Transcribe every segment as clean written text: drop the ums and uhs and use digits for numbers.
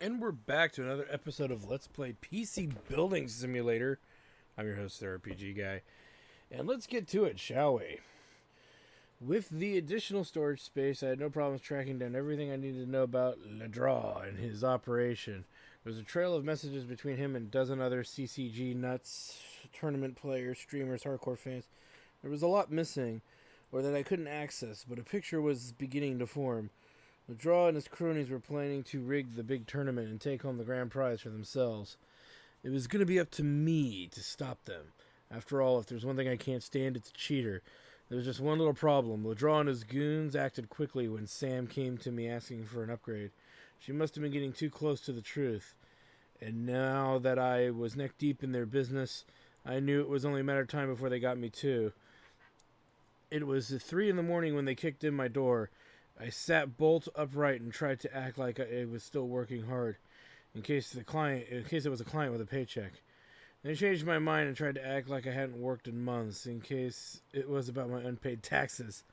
And we're back to another episode of Let's Play PC Building Simulator. I'm your host, the RPG Guy. And let's get to it, shall we? With the additional storage space, I had no problems tracking down everything I needed to know about Ledraw and his operation. There was a trail of messages between him and a dozen other CCG nuts, tournament players, streamers, hardcore fans. There was a lot missing, or that I couldn't access, but a picture was beginning to form. Ledraw and his cronies were planning to rig the big tournament and take home the grand prize for themselves. It was going to be up to me to stop them. After all, if there's one thing I can't stand, it's a cheater. There was just one little problem. Ledraw and his goons acted quickly when Sam came to me asking for an upgrade. She must have been getting too close to the truth. And now that I was neck deep in their business, I knew it was only a matter of time before they got me too. It was at 3 in the morning when they kicked in my door. I sat bolt upright and tried to act like I was still working hard, in case it was a client with a paycheck. Then I changed my mind and tried to act like I hadn't worked in months, in case it was about my unpaid taxes.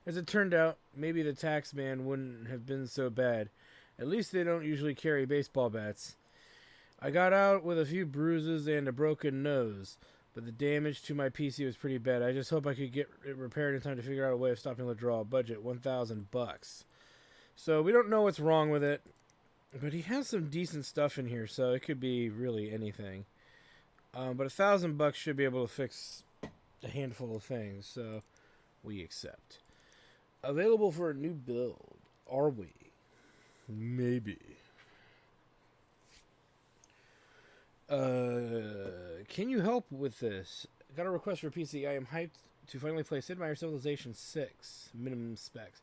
As it turned out, maybe the tax man wouldn't have been so bad. At least they don't usually carry baseball bats. I got out with a few bruises and a broken nose, but the damage to my PC was pretty bad. I just hope I could get it repaired in time to figure out a way of stopping Ledraw. Budget $1,000. So we don't know what's wrong with it, but he has some decent stuff in here, so it could be really anything. But $1,000 should be able to fix a handful of things, so we accept. Available for a new build, are we? Maybe. Can you help with this? Got a request for PC. I am hyped to finally play Sid Meier's Civilization 6 minimum specs.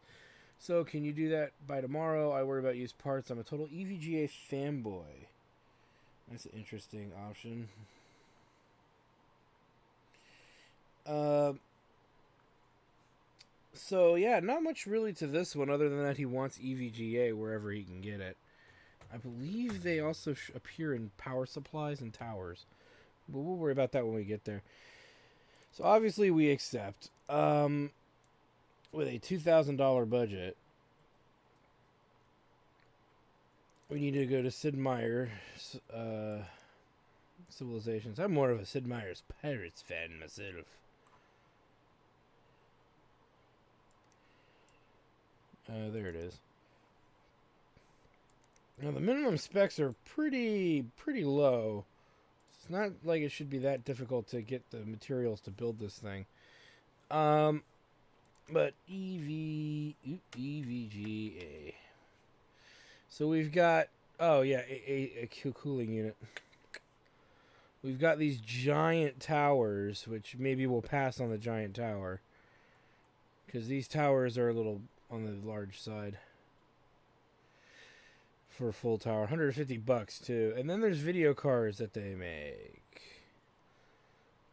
So can you do that by tomorrow? I worry about used parts. I'm a total EVGA fanboy. That's an interesting option. So yeah, not much really to this one other than that he wants EVGA wherever he can get it. I believe they also appear in power supplies and towers. But we'll worry about that when we get there. So obviously we accept. With a $2,000 budget, we need to go to Sid Meier's Civilizations. I'm more of a Sid Meier's Pirates fan myself. There it is. Now the minimum specs are pretty low. It's not like it should be that difficult to get the materials to build this thing. But EVGA. So we've got a cooling unit. We've got these giant towers, which maybe we'll pass on the giant tower, because these towers are a little on the large side. For a full tower, $150 too, and then there's video cards that they make.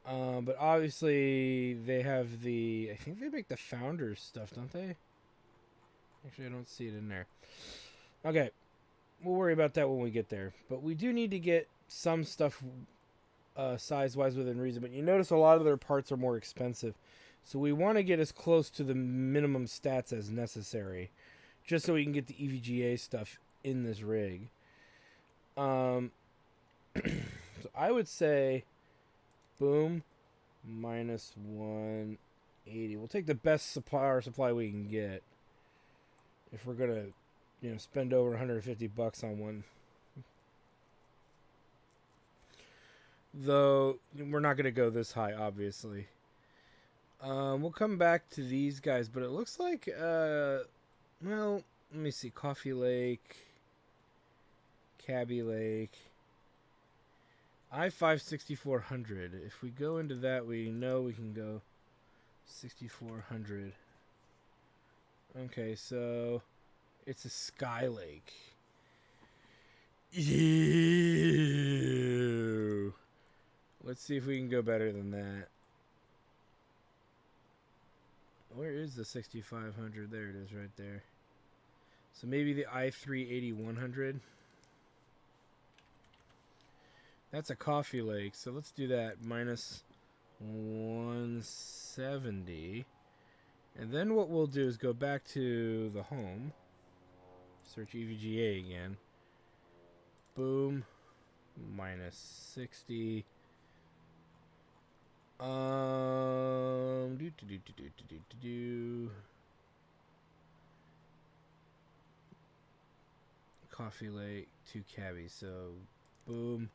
But obviously they have the. I think they make the Founders stuff, don't they? Actually, I don't see it in there. Okay, we'll worry about that when we get there. But we do need to get some stuff size-wise within reason. But you notice a lot of their parts are more expensive, so we want to get as close to the minimum stats as necessary, just so we can get the EVGA stuff in this rig. So I would say boom minus 180. We'll take the best power supply we can get if we're gonna spend over $150 on one, though we're not gonna go this high, obviously. We'll come back to these guys, but it looks like well, let me see. Coffee Lake, Cabby Lake, I-5 6400. If we go into that, we know we can go 6400. Okay, so it's a Sky Lake. Ew. Let's see if we can go better than that. Where is the 6500? There it is right there. So maybe the I-3 8100. That's a Coffee Lake, so let's do that. Minus 170. And then what we'll do is go back to the home. Search EVGA again. Boom. Minus 60. Coffee Lake, 2 cabbies. So, boom.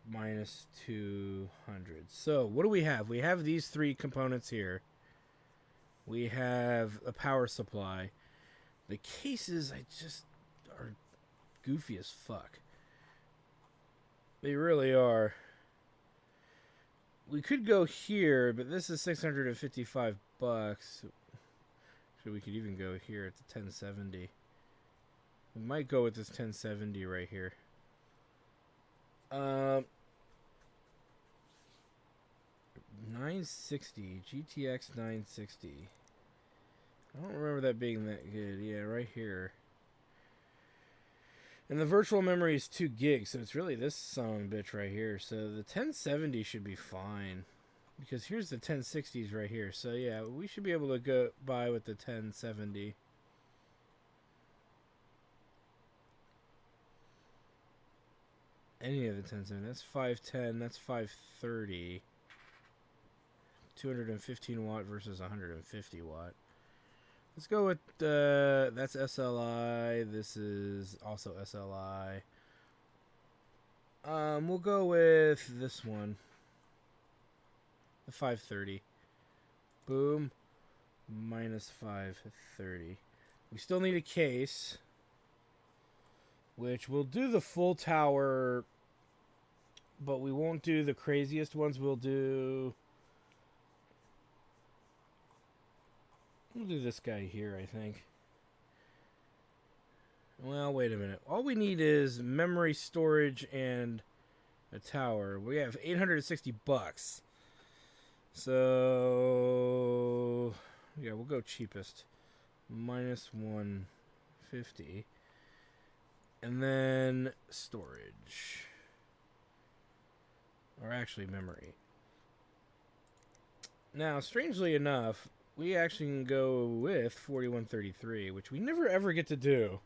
Minus 200. So, what do we have? We have these 3 components here. We have a power supply. The cases, are goofy as fuck. They really are. We could go here, but this is $655. So we could even go here at the 1070. We might go with this 1070 right here. 960, GTX 960. I don't remember that being that good. Yeah, right here. And the virtual memory is 2 gigs, so it's really this son bitch right here. So the 1070 should be fine. Because here's the 1060s right here. So yeah, we should be able to go by with the 1070. Any of the 1070. That's 510, that's 530. 215 watt versus 150 watt. Let's go with that's SLI. This is also SLI. We'll go with this one. The 530. Boom. Minus 530. We still need a case, which we'll do the full tower, but we won't do the craziest ones. We'll do this guy here, I think. Well, wait a minute. All we need is memory, storage, and a tower. We have $860. So, yeah, we'll go cheapest. Minus 150. And then storage. Or actually memory. Now, strangely enough, we actually can go with 4133, which we never ever get to do.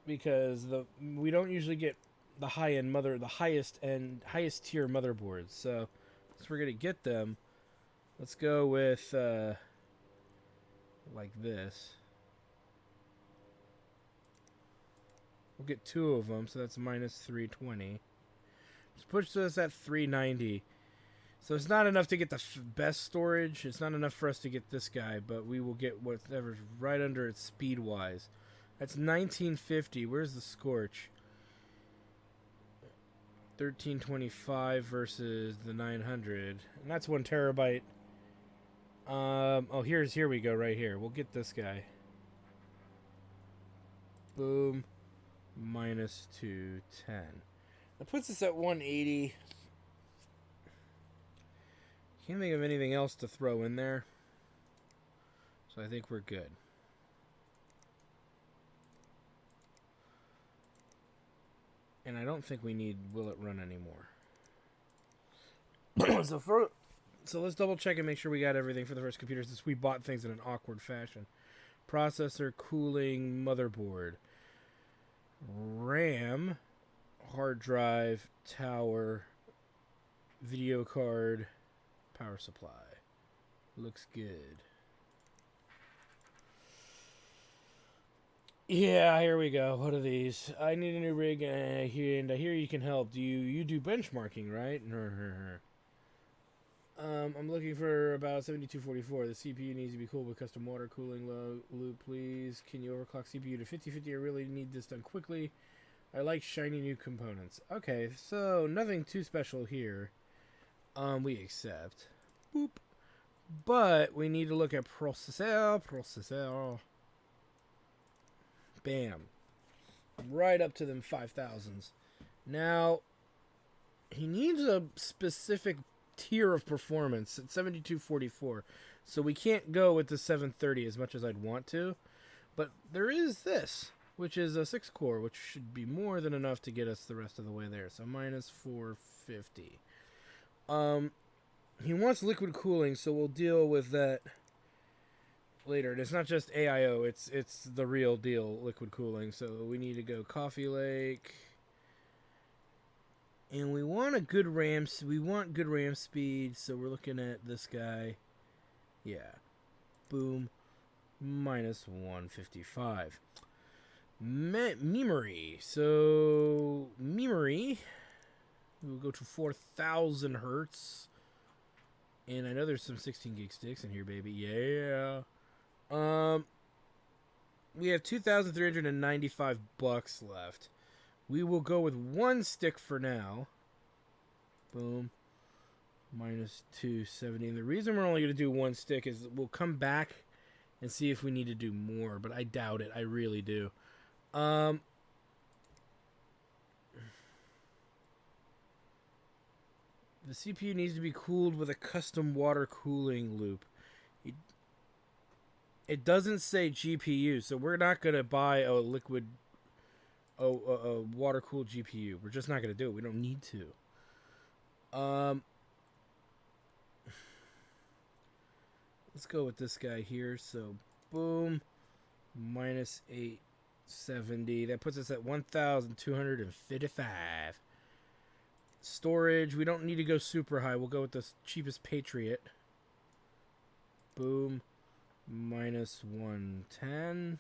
Because we don't usually get the highest tier motherboards. So we're gonna get them. Let's go with like this. We'll get 2 of them, so that's minus 320. Just push this at 390. So it's not enough to get the best storage. It's not enough for us to get this guy, but we will get whatever's right under it speed-wise. That's 1950. Where's the Scorch? 1325 versus the 900. And that's 1 terabyte. Oh, here we go, right here. We'll get this guy. Boom. Minus 210. That puts us at 180. Can't think of anything else to throw in there. So I think we're good. And I don't think we need will it run anymore. So let's double check and make sure we got everything for the first computer, since we bought things in an awkward fashion. Processor, cooling, motherboard, RAM, hard drive, tower, video card, power supply. Looks good. Yeah, here we go. What are these? I need a new rig, and I hear you can help. You do benchmarking, right? I'm looking for about 7244. The CPU needs to be cooled with custom water cooling loop, please. Can you overclock CPU to 5050? I really need this done quickly. I like shiny new components. Okay, so nothing too special here. We accept. Boop. But we need to look at processor. Bam. Right up to them 5000s. Now, he needs a specific tier of performance at 7244. So we can't go with the 730 as much as I'd want to. But there is this, which is a 6-core, which should be more than enough to get us the rest of the way there. So minus 450. He wants liquid cooling, so we'll deal with that later. And it's not just AIO, it's the real deal, liquid cooling. So we need to go Coffee Lake. And we want a good RAM speed, so we're looking at this guy. Yeah. Boom. Minus 155. Memory. So memory, we'll go to 4,000 hertz. And I know there's some 16 gig sticks in here, baby. Yeah. We have $2,395 left. We will go with one stick for now. Boom. Minus 270. And the reason we're only going to do one stick is we'll come back and see if we need to do more, but I doubt it. I really do. The CPU needs to be cooled with a custom water cooling loop. It doesn't say GPU, so we're not going to buy a liquid, a water-cooled GPU. We're just not going to do it. We don't need to. Let's go with this guy here. So, boom, minus 870. That puts us at 1,255. Storage, we don't need to go super high. We'll go with the cheapest Patriot. Boom. Minus 110.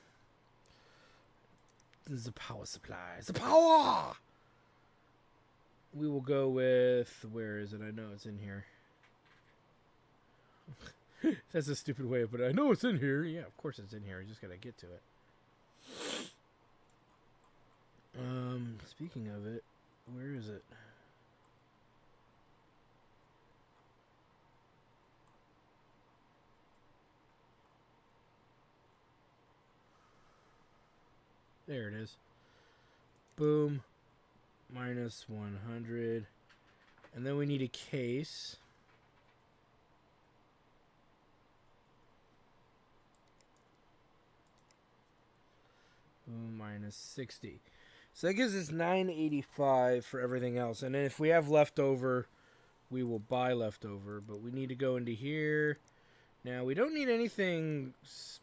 This is the power supply. It's the power! We will go with... Where is it? I know it's in here. That's a stupid way of putting it. I know it's in here. Yeah, of course it's in here. I just gotta get to it. Speaking of it, where is it? There it is. Boom. Minus 100. And then we need a case. Boom. Minus 60. So that gives us 985 for everything else. And then if we have leftover, we will buy leftover. But we need to go into here. Now, we don't need anything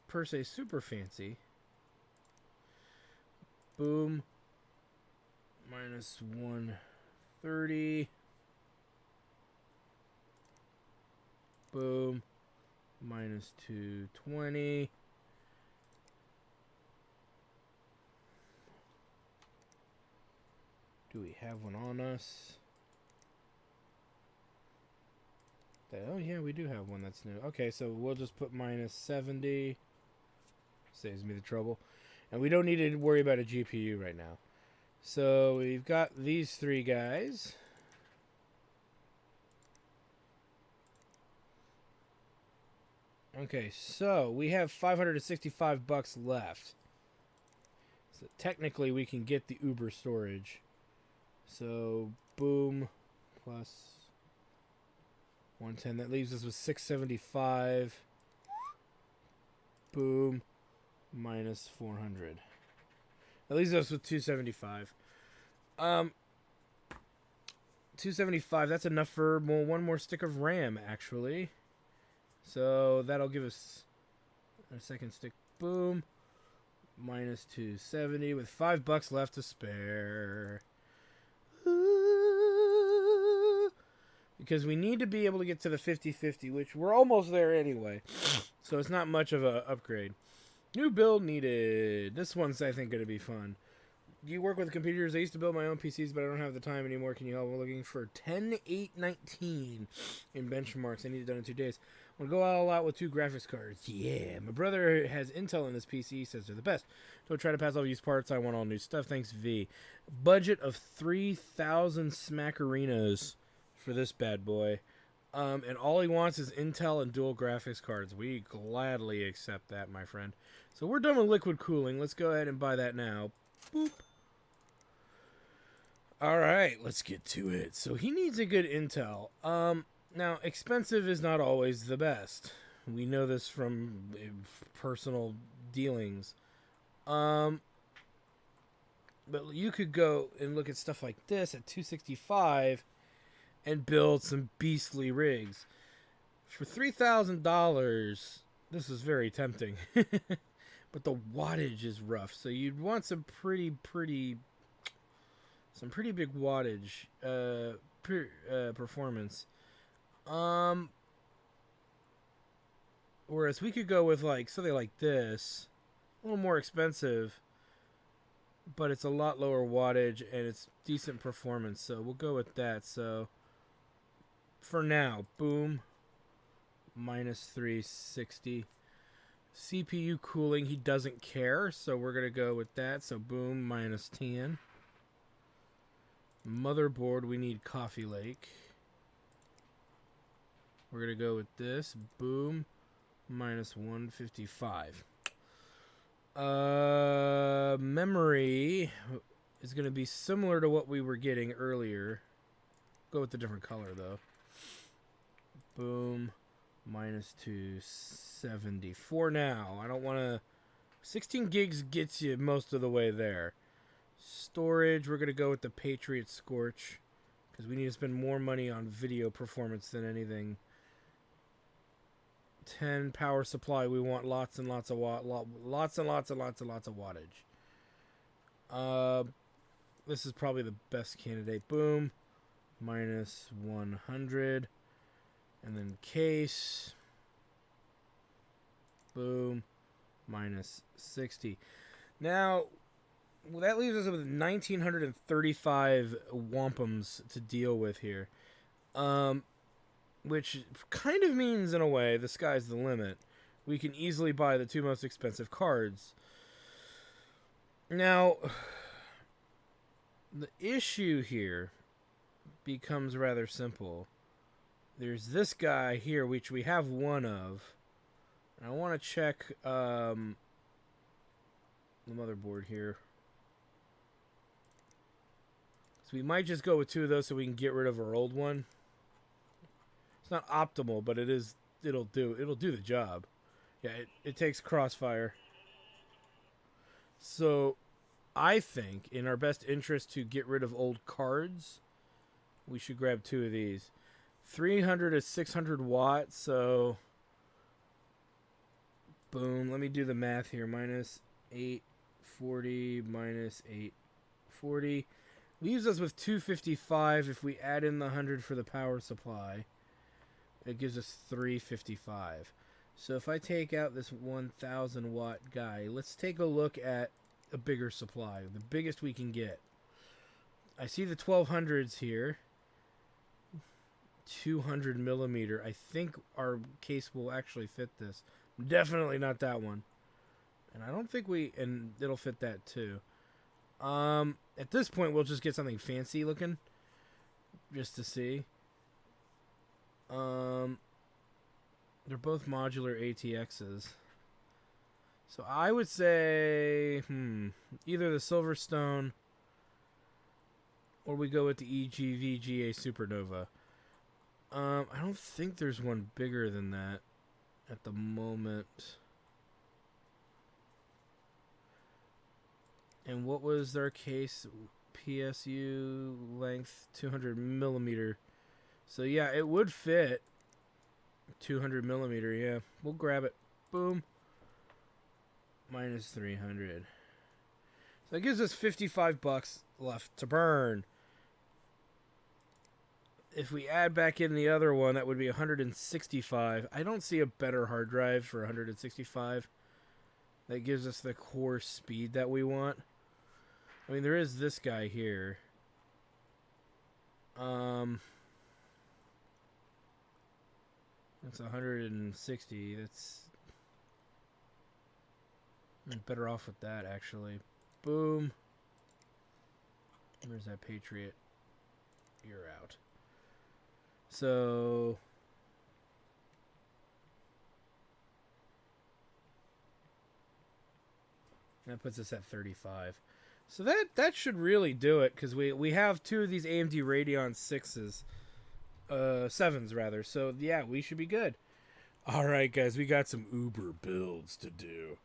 per se super fancy. Boom. Minus 130. Boom. Minus 220. Do we have one on us? Oh, yeah, we do have one that's new. Okay, so we'll just put minus 70. Saves me the trouble. And we don't need to worry about a GPU right now. So we've got these three guys. Okay, so we have $565 left. So technically we can get the Uber storage. So boom, plus 110. That leaves us with 675. Boom. Minus 400. That leaves us with 275. 275, that's enough for one more stick of RAM, actually. So that'll give us a second stick. Boom. Minus 270 with $5 left to spare. Ooh. Because we need to be able to get to the 50-50, which we're almost there anyway. So it's not much of an upgrade. New build needed. This one's, I think, going to be fun. Do you work with computers? I used to build my own PCs, but I don't have the time anymore. Can you help? I'm looking for 10,819 in benchmarks. I need it done in 2 days. I'm going to go all out with 2 graphics cards. Yeah. My brother has Intel in his PC. He says they're the best. Don't try to pass off used parts. I want all new stuff. Thanks, V. Budget of 3,000 smackerinos for this bad boy. And all he wants is Intel and dual graphics cards. We gladly accept that, my friend. So we're done with liquid cooling. Let's go ahead and buy that now. Boop. All right, let's get to it. So he needs a good Intel. Now, expensive is not always the best. We know this from personal dealings. But you could go and look at stuff like this at 265 and build some beastly rigs. For $3,000, This is very tempting. But the wattage is rough, so you'd want some pretty big wattage performance. Whereas we could go with like something like this, a little more expensive, but it's a lot lower wattage and it's decent performance. So we'll go with that. So for now, boom, minus 360. CPU cooling, he doesn't care, so we're going to go with that. So boom, minus 10. Motherboard, we need Coffee Lake. We're going to go with this. Boom, minus 155. Memory is going to be similar to what we were getting earlier. Go with the different color, though. Boom. Minus 274 now. I don't want to... 16 gigs gets you most of the way there. Storage, we're going to go with the Patriot Scorch, because we need to spend more money on video performance than anything. 10 power supply, we want lots and lots of lots and lots of wattage. This is probably the best candidate. Boom. Minus 100. And then case. Boom. Minus 60. Now, that leaves us with 1,935 wampums to deal with here. Which kind of means, in a way, the sky's the limit. We can easily buy the two most expensive cards. Now, the issue here becomes rather simple. There's this guy here, which we have one of. And I want to check the motherboard here. So we might just go with two of those so we can get rid of our old one. It's not optimal, but it'll do the job. Yeah, it takes crossfire. So I think in our best interest to get rid of old cards, we should grab two of these. 300 is 600 watts, so boom. Let me do the math here. Minus 840 minus 840 leaves us with 255. If we add in the 100 for the power supply, it gives us 355. So if I take out this 1,000 watt guy, let's take a look at a bigger supply, the biggest we can get. I see the 1200s here. 200 millimeter. I think our case will actually fit this. Definitely not that one. And I don't think and it'll fit that too. At this point, we'll just get something fancy looking. Just to see. They're both modular ATXs. So I would say, either the Silverstone or we go with the EGVGA Supernova. I don't think there's one bigger than that at the moment. And what was their case? PSU length 200 millimeter. So yeah, it would fit 200 millimeter. Yeah, we'll grab it. Boom. Minus 300. So that gives us $55 left to burn. If we add back in the other one, that would be 165. I don't see a better hard drive for 165. That gives us the core speed that we want. I mean, there is this guy here. That's 160. That's I'm better off with that, actually. Boom. Where's that Patriot? You're out. So that puts us at 35. So that should really do it, because we have two of these AMD Radeon 6s. 7s rather. So yeah, we should be good. All right, guys, we got some Uber builds to do.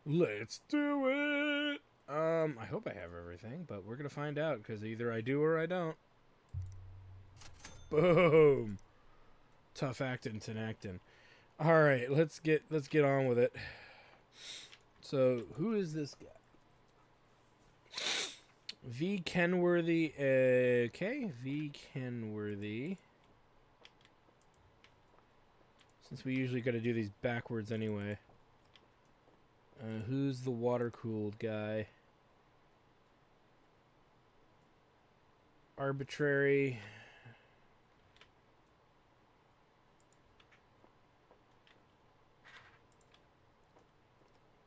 Let's do it. I hope I have everything, but we're gonna find out, because either I do or I don't. Boom. Tough actin', Tenactin. All right, let's get on with it. So, who is this guy? V. Kenworthy. Okay, V. Kenworthy. Since we usually got to do these backwards anyway. Who's the water-cooled guy? Arbitrary.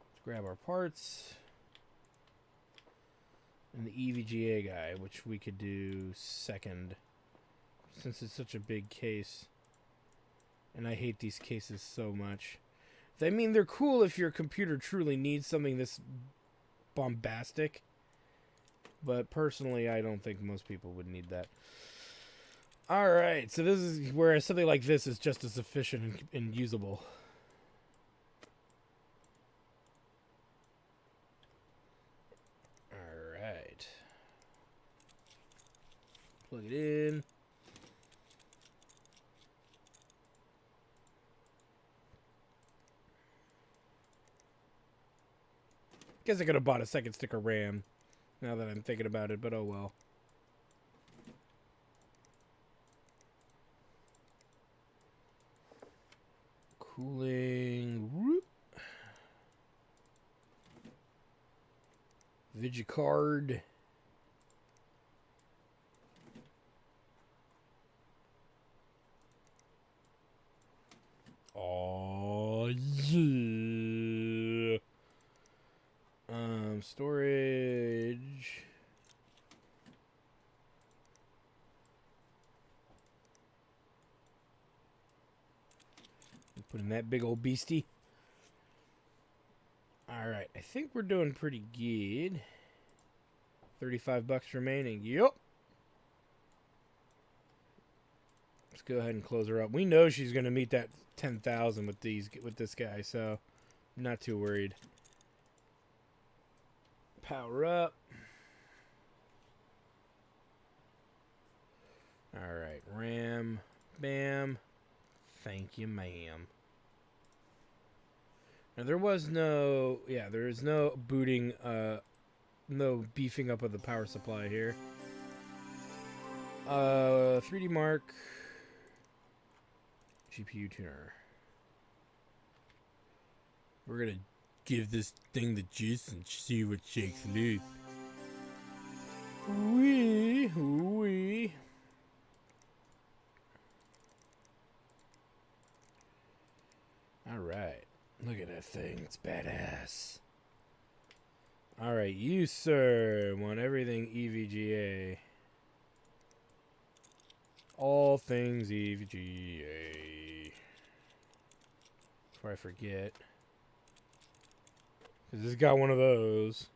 Let's grab our parts. And the EVGA guy, which we could do second. Since it's such a big case. And I hate these cases so much. I mean, they're cool if your computer truly needs something this bombastic. But personally, I don't think most people would need that. Alright, so this is where something like this is just as efficient and usable. Alright. Plug it in. Guess I could have bought a second stick of RAM, now that I'm thinking about it, but oh well. Cooling. Whoop. Vigicard. Oh yeah. Storage. Put in that big old beastie. Alright, I think we're doing pretty good. $35 remaining. Yup. Let's go ahead and close her up. We know she's going to meet that 10,000 with this guy, so I'm not too worried. Power up. Alright, RAM. Bam. Thank you, ma'am. Now there was no, there is no booting, no beefing up of the power supply here. 3D Mark. GPU tuner. We're gonna give this thing the juice and see what shakes loose. Wee. Alright. Look at that thing. It's badass. Alright, you, sir, want everything EVGA. All things EVGA. Before I forget. Because this got one of those.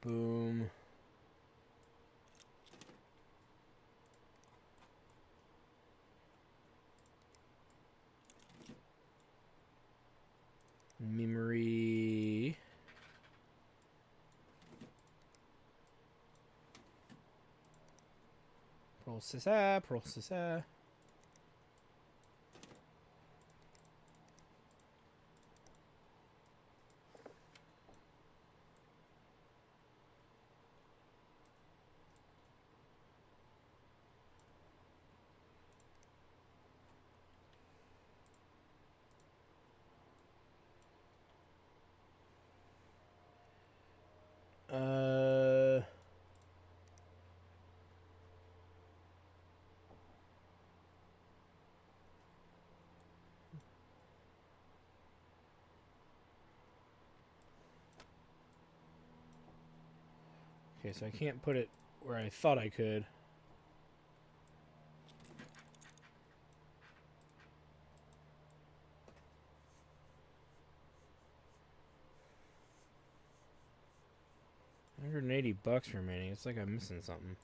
Boom. Memory. Processor. Okay, so I can't put it where I thought I could. $180 remaining. It's like I'm missing something.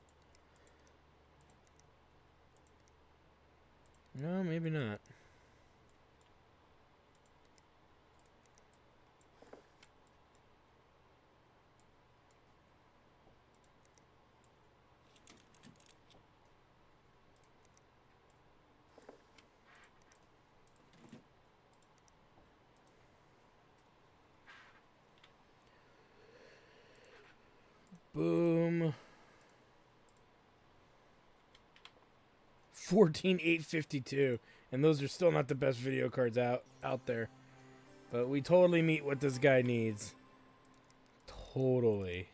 No, maybe not. Boom. 14,852. And those are still not the best video cards out there. But we totally meet what this guy needs. Totally.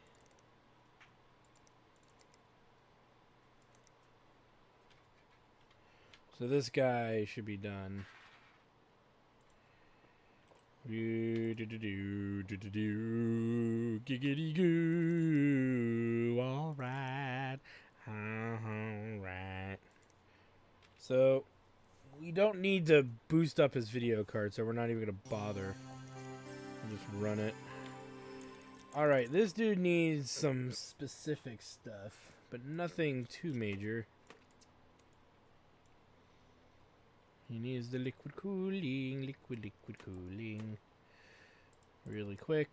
So this guy should be done. Giggity goo. Alright. Alright. So we don't need to boost up his video card, so we're not even gonna bother. We'll just run it. Alright, this dude needs some specific stuff, but nothing too major. He needs the liquid cooling, liquid cooling. Really quick.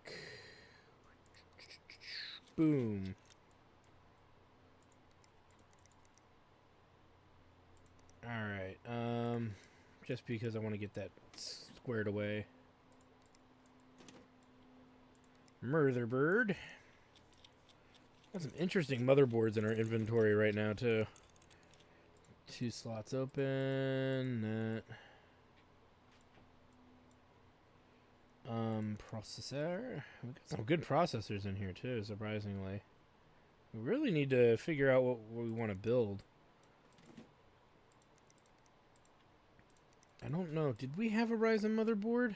Boom. Alright, just because I want to get that squared away. Murderbird. Got some interesting motherboards in our inventory right now, too. 2 slots open. Processor. We got some good processors in here too, surprisingly. We really need to figure out what we want to build. I don't know. Did we have a Ryzen motherboard?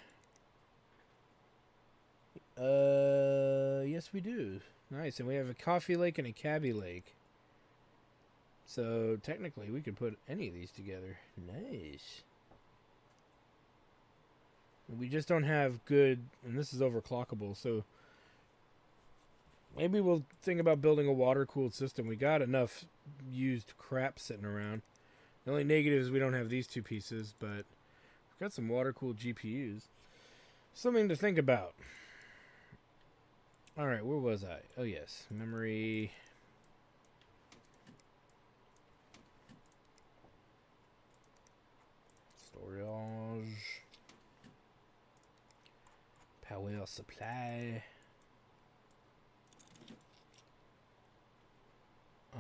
Yes we do. Nice, and we have a Coffee Lake and a Cabby Lake. So, technically, we could put any of these together. Nice. We just don't have good... And this is overclockable, so... Maybe we'll think about building a water-cooled system. We got enough used crap sitting around. The only negative is we don't have these 2 pieces, but... We've got some water-cooled GPUs. Something to think about. Alright, where was I? Oh, yes. Memory... Storage, power supply, the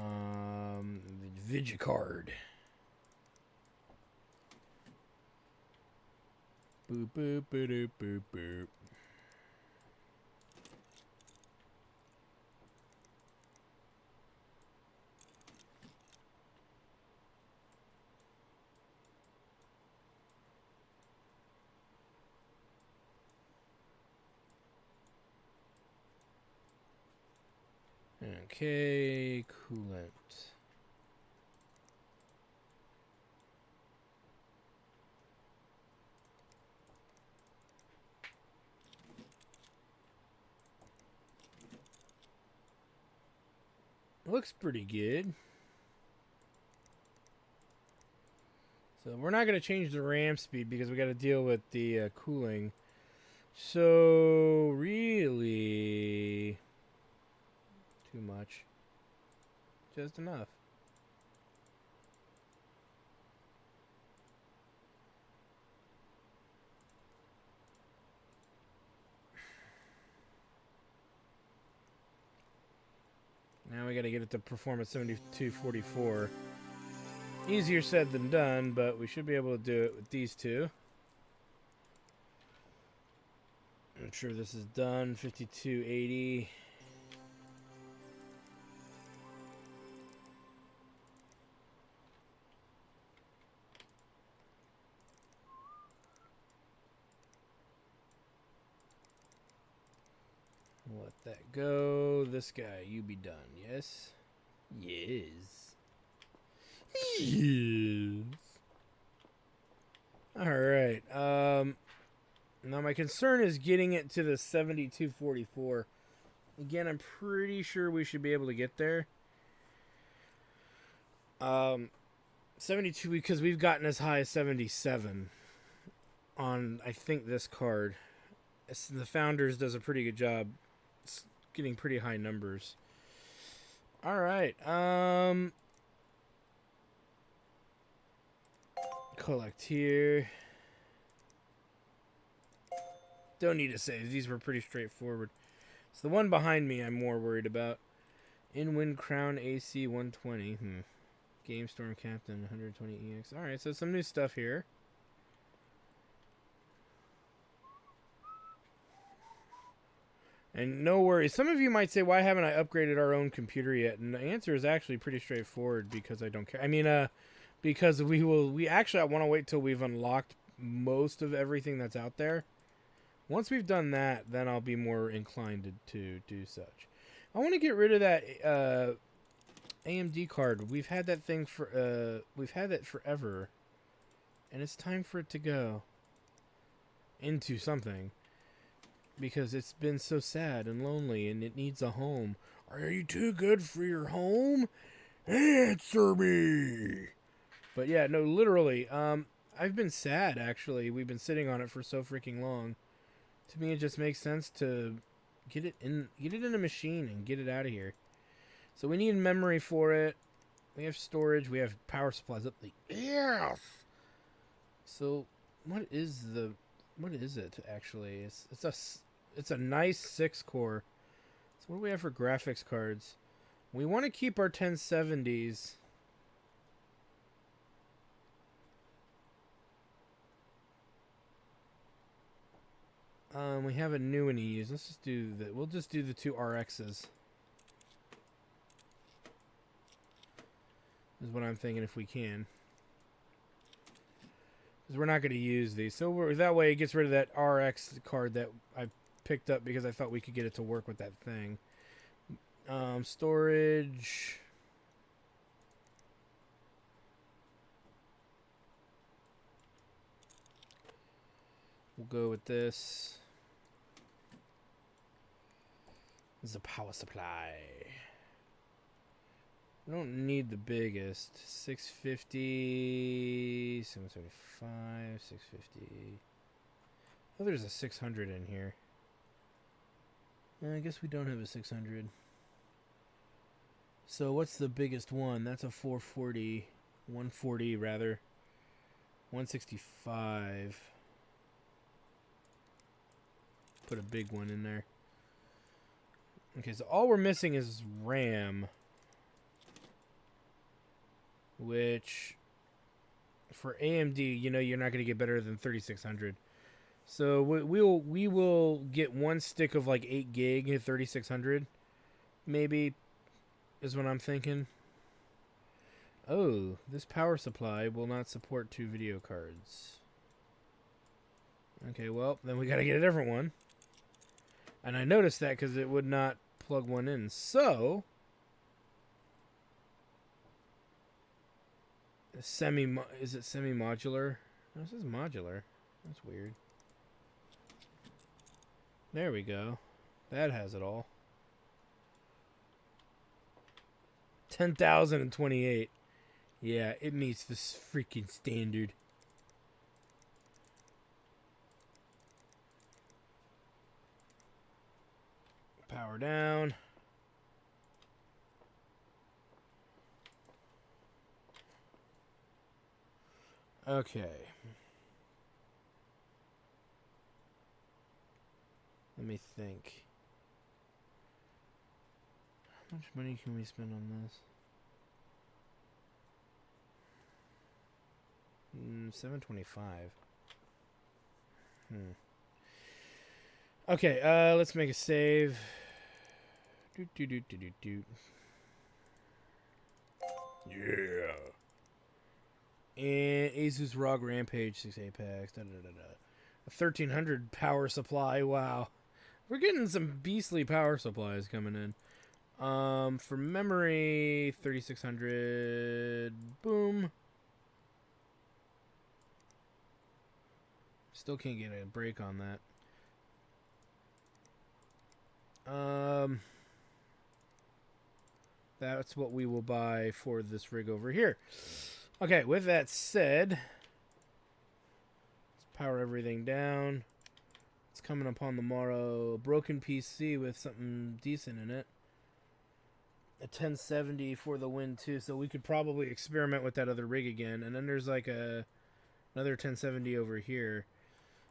Vigicard. Boop boop boop boop boop boop. Okay, coolant. Looks pretty good. So we're not going to change the RAM speed because we got to deal with the cooling. So really... Too much. Just enough. Now we gotta get it to perform at 7244. Easier said than done, but we should be able to do it with these 2. I'm sure this is done. 5280. Let that go. This guy, you be done. Yes? Yes. Yes. Alright. Now my concern is getting it to the 7244. Again, I'm pretty sure we should be able to get there. 72, because we've gotten as high as 77 on, I think, this card. The Founders does a pretty good job. It's getting pretty high numbers. Alright, collect here. Don't need to save. These were pretty straightforward. It's the one behind me I'm more worried about. In-wind crown AC 120. Game Storm Captain 120 EX. Alright, so some new stuff here. And no worries. Some of you might say, why haven't I upgraded our own computer yet? And the answer is actually pretty straightforward, because I don't care. I mean, because we I want to wait till we've unlocked most of everything that's out there. Once we've done that, then I'll be more inclined to do such. I want to get rid of that AMD card. We've had that thing for we've had it forever, and it's time for it to go into something, because it's been so sad and lonely, and it needs a home. Are you too good for your home? Answer me. But yeah, no, literally, I've been sad, actually. We've been sitting on it for so freaking long. To me, it just makes sense to get it in a machine and get it out of here. So we need memory for it. We have storage. We have power supplies up the yes. So what is it actually? It's a nice 6-core. So what do we have for graphics cards? We want to keep our 1070s. We have a new one to use. Let's just do that. We'll just do the 2 RXs. Is what I'm thinking, if we can. Because we're not going to use these. So that way it gets rid of that RX card that I picked up because I thought we could get it to work with that thing. Storage. We'll go with this. This is a power supply. We don't need the biggest. 650, 775, 650. Oh, there's a 600 in here. I guess we don't have a 600. So what's the biggest one? That's a 440. 140 rather. 165. Put a big one in there. Okay, so all we're missing is RAM, which for AMD, you know, you're not going to get better than 3600. So we will get one stick of like 8 gig at 3600, maybe, is what I'm thinking. Oh, this power supply will not support 2 video cards. Okay, well, then we got to get a different one. And I noticed that because it would not plug one in. So, is it semi-modular? No, this is modular. That's weird. There we go. That has it all. 10,028. Yeah, it meets this freaking standard. Power down. Okay. Let me think. How much money can we spend on this? 725. Okay, let's make a save. Yeah. And Asus ROG Rampage 6 Apex. A 1300 power supply. Wow. We're getting some beastly power supplies coming in. For memory, 3600. Boom. Still can't get a break on that. That's what we will buy for this rig over here. Okay, with that said, let's power everything down. It's coming upon the morrow. A broken PC with something decent in it. A 1070 for the win too, so we could probably experiment with that other rig again. And then there's like another 1070 over here.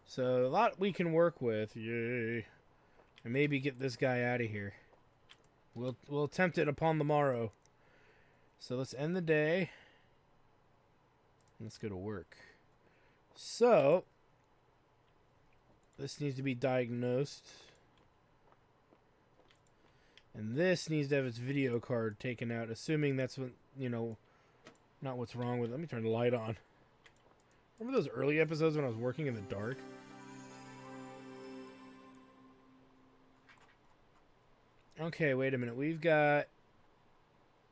So a lot we can work with. Yay. And maybe get this guy out of here. We'll attempt it upon the morrow. So let's end the day. Let's go to work. So this needs to be diagnosed. And this needs to have its video card taken out, assuming that's what, not what's wrong with it. Let me turn the light on. Remember those early episodes when I was working in the dark? Okay, wait a minute. We've got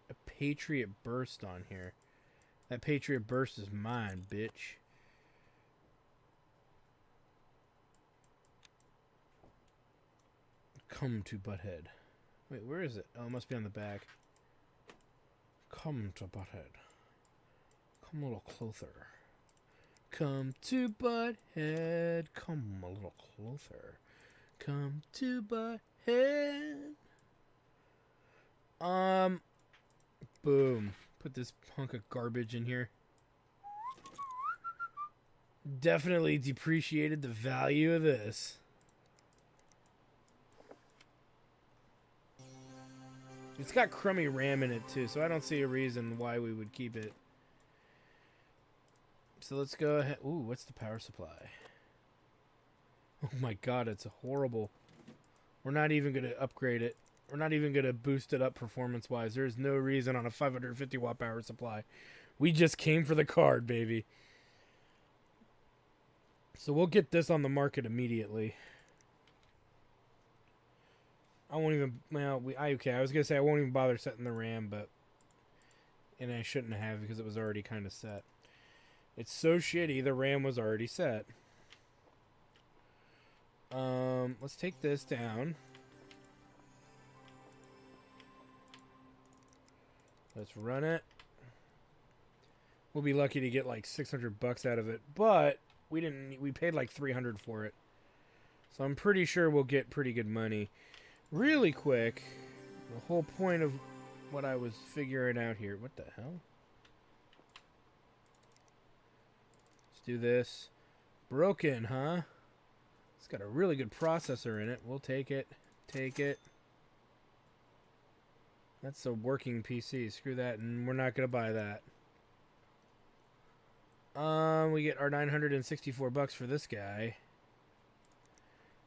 a Patriot Burst on here. That Patriot Burst is mine, bitch. Come to Butthead. Wait, where is it? Oh, it must be on the back. Come to Butthead. Come a little closer. Come to Butthead. Come a little closer. Come to Butthead. Boom. Put this hunk of garbage in here. Definitely depreciated the value of this. It's got crummy RAM in it too, so I don't see a reason why we would keep it. So let's go ahead. Ooh, what's the power supply? Oh my god, it's horrible. We're not even going to upgrade it. We're not even going to boost it up performance-wise. There's no reason on a 550 watt power supply. We just came for the card, baby. So we'll get this on the market immediately. I won't even, well, okay, I was going to say I won't even bother setting the RAM, and I shouldn't have because it was already kind of set. It's so shitty, the RAM was already set. Let's take this down. Let's run it. We'll be lucky to get like 600 bucks out of it, but we paid like 300 for it. So I'm pretty sure we'll get pretty good money. Really quick, the whole point of what I was figuring out here. What the hell? Let's do this. Broken, huh? It's got a really good processor in it. We'll take it. Take it. That's a working PC. Screw that, and we're not going to buy that. We get our 964 bucks for this guy.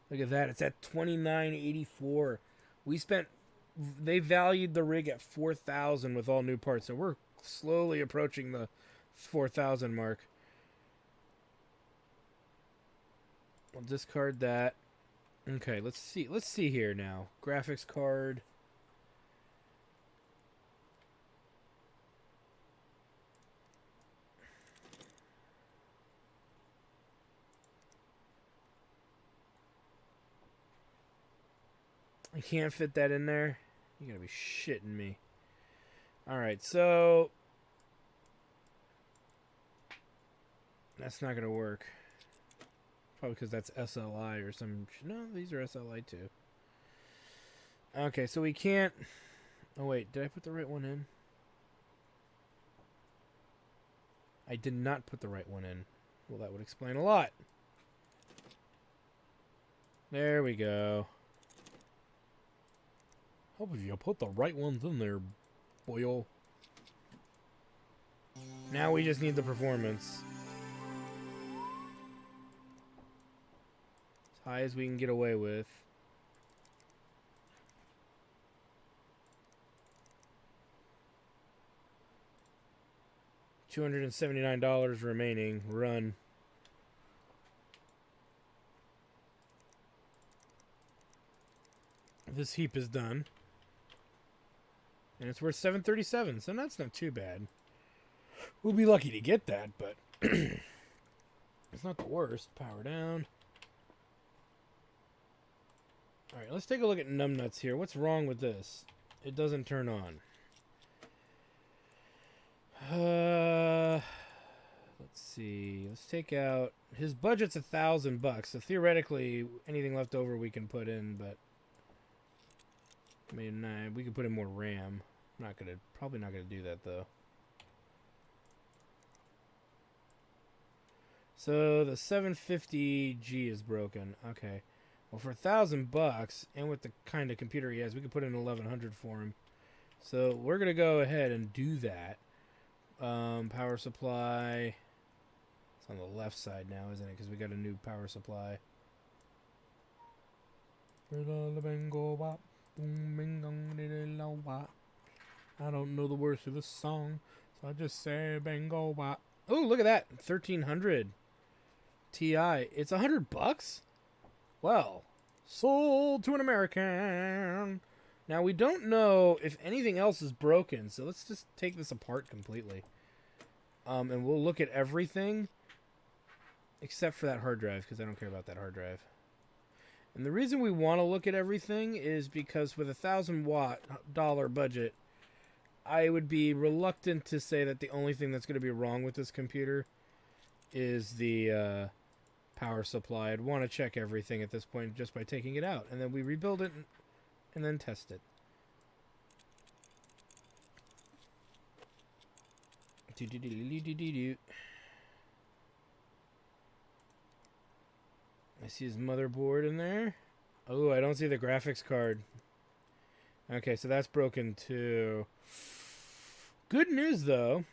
Look at that. It's at $29.84. They valued the rig at $4,000 with all new parts. So we're slowly approaching the $4,000 mark. We'll discard that. Okay, let's see. Let's see here now. Graphics card. I can't fit that in there. You gotta be shitting me. Alright, so that's not gonna work. Probably because that's SLI or some... No, these are SLI too. Okay, so we can't... Oh wait, did I put the right one in? I did not put the right one in. Well, that would explain a lot. There we go. Hope if you put the right ones in there, boyo. Now we just need the performance. As high as we can get away with. $279 remaining. Run. This heap is done. And it's worth $737, so that's not too bad. We'll be lucky to get that, but it's not the worst. Power down. Alright, let's take a look at numbnuts here. What's wrong with this? It doesn't turn on. Let's see. Let's take out... His budget's $1,000, so theoretically, anything left over we can put in, but... I mean, we could put in more RAM. Probably not gonna do that though. So the 750G is broken. Okay, Well, for $1,000 and with the kind of computer he has, we could put in 1,100 for him. So we're gonna go ahead and do that. Power supply. It's on the left side now, isn't it? Because we got a new power supply. I don't know the words of the song, so I just say bingo bop. Oh, look at that, 1,300 Ti. It's $100. Well, sold to an American. Now we don't know if anything else is broken, so let's just take this apart completely. And we'll look at everything except for that hard drive, because I don't care about that hard drive. And the reason we want to look at everything is because with $1,000 budget, I would be reluctant to say that the only thing that's going to be wrong with this computer is the power supply. I'd want to check everything at this point just by taking it out, and then we rebuild it and then test it. I see his motherboard in there. Oh, I don't see the graphics card. Okay, so that's broken too. Good news, though.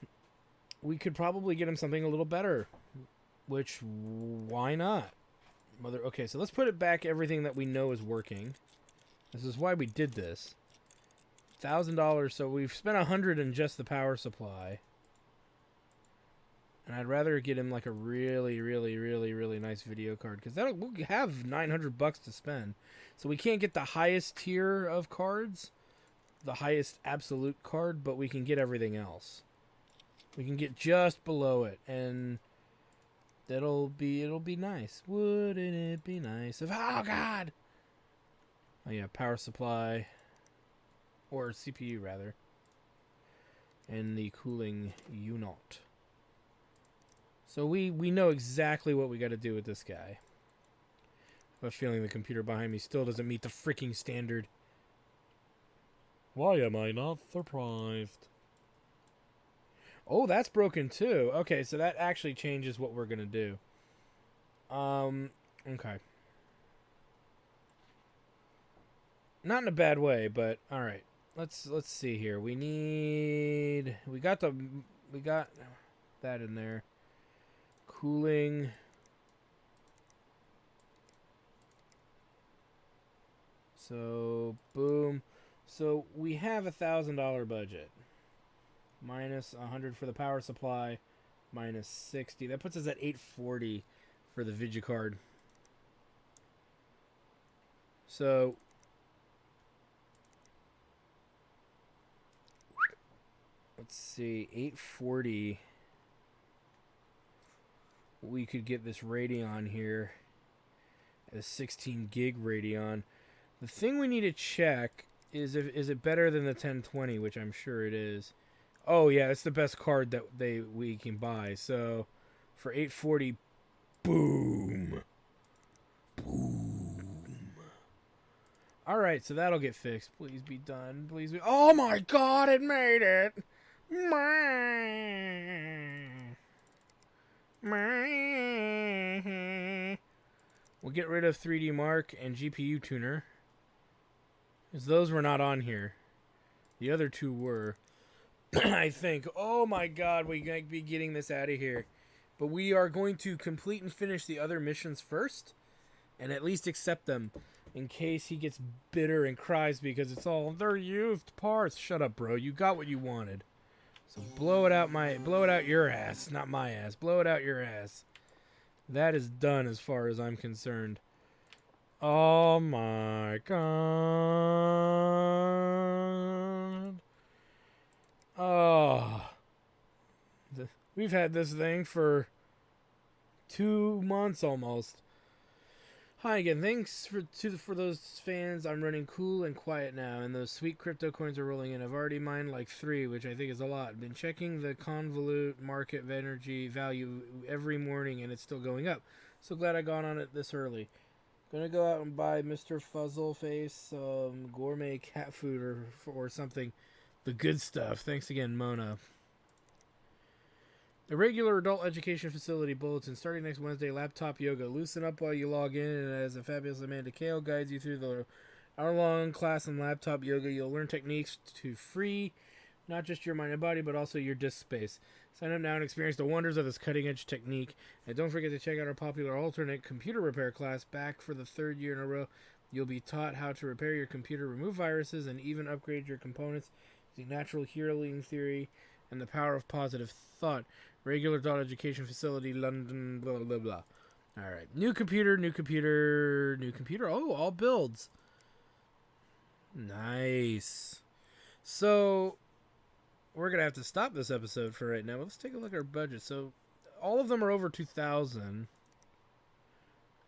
We could probably get him something a little better. Which, why not? Okay, so let's put it back everything that we know is working. This is why we did this. $1,000, so we've spent $100 in just the power supply. And I'd rather get him like a really, really, really, really nice video card, because we'll have $900 to spend. So we can't get the highest tier of cards, the highest absolute card, but we can get everything else. We can get just below it, and it'll be nice. Wouldn't it be nice if, oh God! Oh yeah, power supply, or CPU rather, and the cooling unit. So we know exactly what we got to do with this guy. I have a feeling the computer behind me still doesn't meet the freaking standard. Why am I not surprised? Oh, that's broken too. Okay, so that actually changes what we're going to do. Okay. Not in a bad way, but all right. Let's see here. We got that in there. Cooling. So, boom. So, we have $1,000 budget. Minus 100 for the power supply. Minus 60. That puts us at $840 for the video card. So, let's see. $840. We could get this Radeon here, a 16 gig Radeon. The thing we need to check is is it better than the 1020, which I'm sure it is. Oh yeah, it's the best card that we can buy. So for $840, boom, boom. All right, so that'll get fixed. Please be done. Please be. Oh my God, it made it. We'll get rid of 3D Mark and GPU Tuner, because those were not on here. The other two were. I think. Oh my God, we might be getting this out of here. But we are going to complete and finish the other missions first, and at least accept them, in case he gets bitter and cries because it's all, they're used parts. Shut up, bro. You got what you wanted. So blow it out your ass, not my ass. Blow it out your ass. That is done as far as I'm concerned. Oh my God. Oh. We've had this thing for 2 months almost. Hi again. Thanks for those fans. I'm running cool and quiet now, and those sweet crypto coins are rolling in. I've already mined like 3, which I think is a lot. Been checking the convolute market of energy value every morning, and it's still going up. So glad I got on it this early. Gonna go out and buy Mr. Fuzzleface gourmet cat food or something. The good stuff. Thanks again, Mona. The regular adult education facility bulletin starting next Wednesday. Laptop yoga. Loosen up while you log in, and as a fabulous Amanda Kale guides you through the hour-long class on laptop yoga, you'll learn techniques to free not just your mind and body, but also your disk space. Sign up now and experience the wonders of this cutting-edge technique. And don't forget to check out our popular alternate computer repair class. Back for the third year in a row, you'll be taught how to repair your computer, remove viruses, and even upgrade your components using natural healing theory and the power of positive thought. Regular adult education facility, London, blah, blah, blah. All right. New computer, new computer, new computer. Oh, all builds. Nice. So we're going to have to stop this episode for right now. Let's take a look at our budget. So all of them are over 2,000.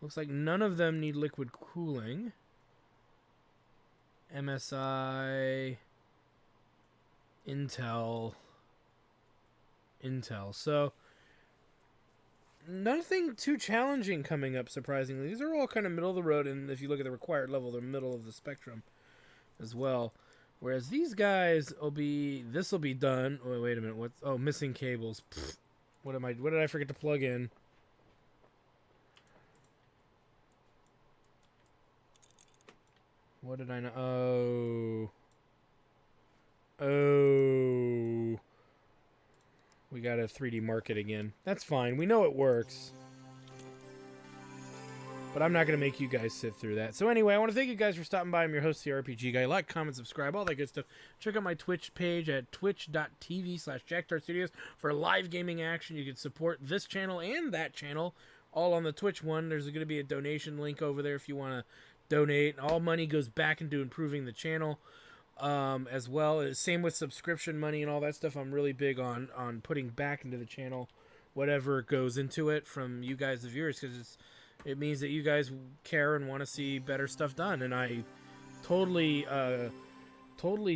Looks like none of them need liquid cooling. MSI, Intel. So nothing too challenging coming up, surprisingly. These are all kind of middle of the road, and if you look at the required level, they're middle of the spectrum as well. Whereas these guys will be, this will be done. Oh, wait a minute. What's, oh, missing cables. Pfft. What did I forget to plug in? What did I know? Oh. We got to 3D mark it again. That's fine. We know it works. But I'm not going to make you guys sit through that. So anyway, I want to thank you guys for stopping by. I'm your host, the RPG Guy. Like, comment, subscribe, all that good stuff. Check out my Twitch page at twitch.tv/JackStarStudios for live gaming action. You can support this channel and that channel, all on the Twitch one. There's going to be a donation link over there if you want to donate. All money goes back into improving the channel. As well. Same with subscription money and all that stuff. I'm really big on putting back into the channel whatever goes into it from you guys, the viewers, because it means that you guys care and want to see better stuff done, and I totally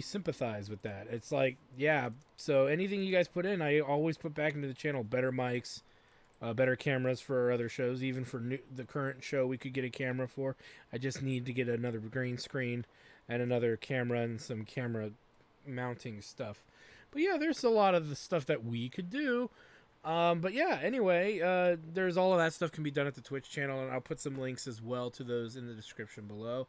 sympathize with that. It's like, yeah, so anything you guys put in, I always put back into the channel. Better mics, better cameras for our other shows. Even for the current show, we could get a camera for. I just need to get another green screen and another camera and some camera mounting stuff. But yeah, there's a lot of the stuff that we could do. But yeah, anyway, there's all of that stuff can be done at the Twitch channel, and I'll put some links as well to those in the description below.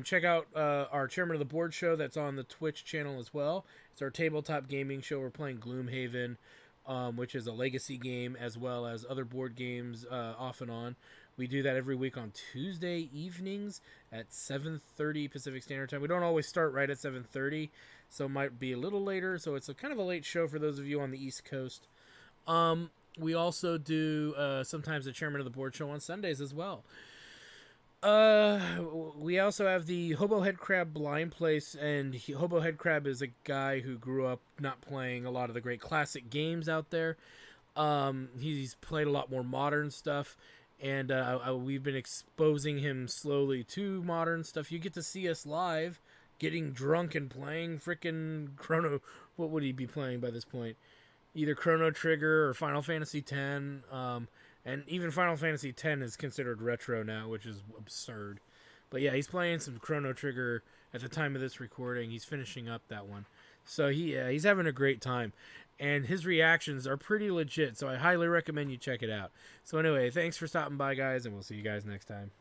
Check out our Chairman of the Board show that's on the Twitch channel as well. It's our tabletop gaming show. We're playing Gloomhaven, which is a legacy game, as well as other board games off and on. We do that every week on Tuesday evenings at 7:30 Pacific Standard Time. We don't always start right at 7:30, so it might be a little later. So it's a kind of a late show for those of you on the East Coast. We also do sometimes the Chairman of the Board show on Sundays as well. We also have the Hobo Head Crab Blind Place, and Hobo Head Crab is a guy who grew up not playing a lot of the great classic games out there. He's played a lot more modern stuff, and we've been exposing him slowly to modern stuff. You get to see us live, getting drunk and playing frickin' Chrono. What would he be playing by this point? Either Chrono Trigger or Final Fantasy X. And even Final Fantasy X is considered retro now, which is absurd. But yeah, he's playing some Chrono Trigger at the time of this recording. He's finishing up that one. So he's having a great time. And his reactions are pretty legit, so I highly recommend you check it out. So anyway, thanks for stopping by, guys, and we'll see you guys next time.